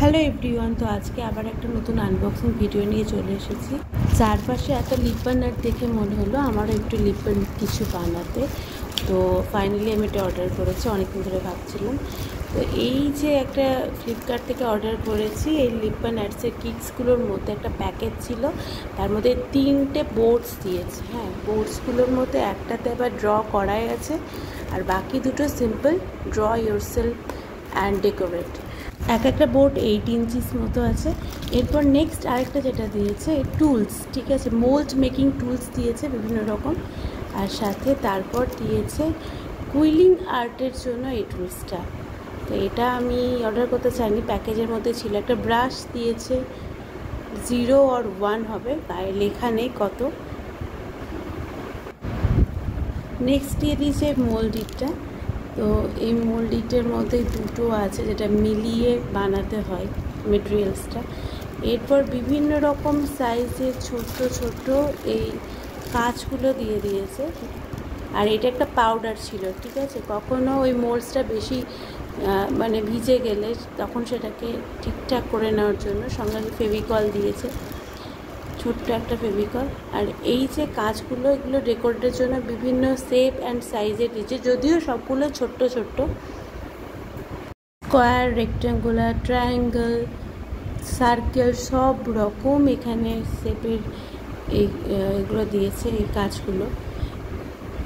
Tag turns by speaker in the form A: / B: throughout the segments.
A: Hello everyone, তো আজকে আবার একটা নতুন আনবক্সিং ভিডিও নিয়ে চলে এসেছি। চারপাশে এত লিপ বাম আর্ট দেখে মনে হলো আমারও একটু লিপ বাম কিছু বানাতে। তো ফাইনালি আমি এটা অর্ডার করেছি, অনেকদিন ধরে ভাবছিলাম। তো এই যে একটা ফ্লিপকার্ট থেকে অর্ডার করেছি, এই লিপ বাম আর্টসের কিটসগুলোর মধ্যে একটা প্যাকেজ ছিল, তার মধ্যে 3টে বোর্ডস দিয়েছে। হ্যাঁ, বোর্ডসগুলোর মধ্যে একটাতে আবার ড্র করাই আছে, আর বাকি দুটো simple draw yourself and decorate. একটা বোর্ড 8 ইঞ্চিস মতো আছে। এরপর নেক্সট আরেকটা যেটা দিয়েছে টুলস, ঠিক আছে, মোল্ড মেকিং টুলস দিয়েছে বিভিন্ন রকম, আর সাথে তারপর দিয়েছে কুইলিং আর্টের জন্য এই টুলসটা। তো এটা আমি অর্ডার করতে চাইনি, প্যাকেজের মধ্যে ছিল। একটা ব্রাশ দিয়েছে, 0 আর 1 হবে, গায়ে লেখা নেই কত। নেক্সট দিয়ে দিয়েছে মোল্ডিটটা। তো এই মোল্ডিটের মধ্যে দুটো আছে, যেটা মিলিয়ে বানাতে হয় মেটেরিয়ালসটা। এরপর বিভিন্ন রকম সাইজের ছোট্ট ছোট্ট এই কাঁচগুলো দিয়ে দিয়েছে। আর এটা একটা পাউডার ছিল, ঠিক আছে, কখনো ওই মোল্ডসটা বেশি মানে ভিজে গেলে তখন সেটাকে ঠিকঠাক করে নেওয়ার জন্য সঙ্গে ফেভিকল দিয়েছে, ছোট্ট একটা ফেভিকল। আর এই যে কাঁচগুলো, এগুলো ডেকোরেটের জন্য বিভিন্ন শেপ অ্যান্ড সাইজের দিয়েছে, যদিও সবগুলো ছোট্ট ছোট্ট, স্কোয়ার, রেক্ট্যাঙ্গুলার, ট্রায়াঙ্গেল, সার্কেল, সব রকম এখানে শেপের এগুলো দিয়েছে, এই কাঁচগুলো।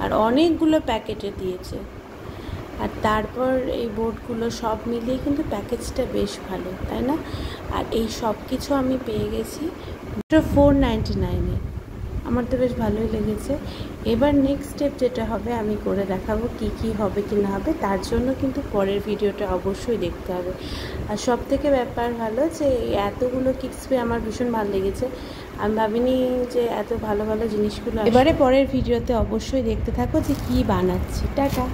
A: আর অনেকগুলো প্যাকেটে দিয়েছে। আর তারপর এই বোর্ডগুলো সব মিলিয়ে কিন্তু প্যাকেজটা বেশ ভালো, তাই না? আর এই সব কিছু আমি পেয়ে গেছি 499-এ। আমার তো বেশ ভালোই লেগেছে। এবার নেক্সট স্টেপ যেটা হবে আমি করে দেখাবো, কি হবে কি না হবে, তার জন্য কিন্তু পরের ভিডিওটা অবশ্যই দেখতে হবে। আর সব থেকে ব্যাপার ভালো যে এতগুলো কিটস পেয়ে আমার ভীষণ ভালো লেগেছে। আমি ভাবিনি যে এত ভালো ভালো জিনিসগুলো। এবারে পরের ভিডিওতে অবশ্যই দেখতে থাকো যে কী বানাচ্ছি। টাটা।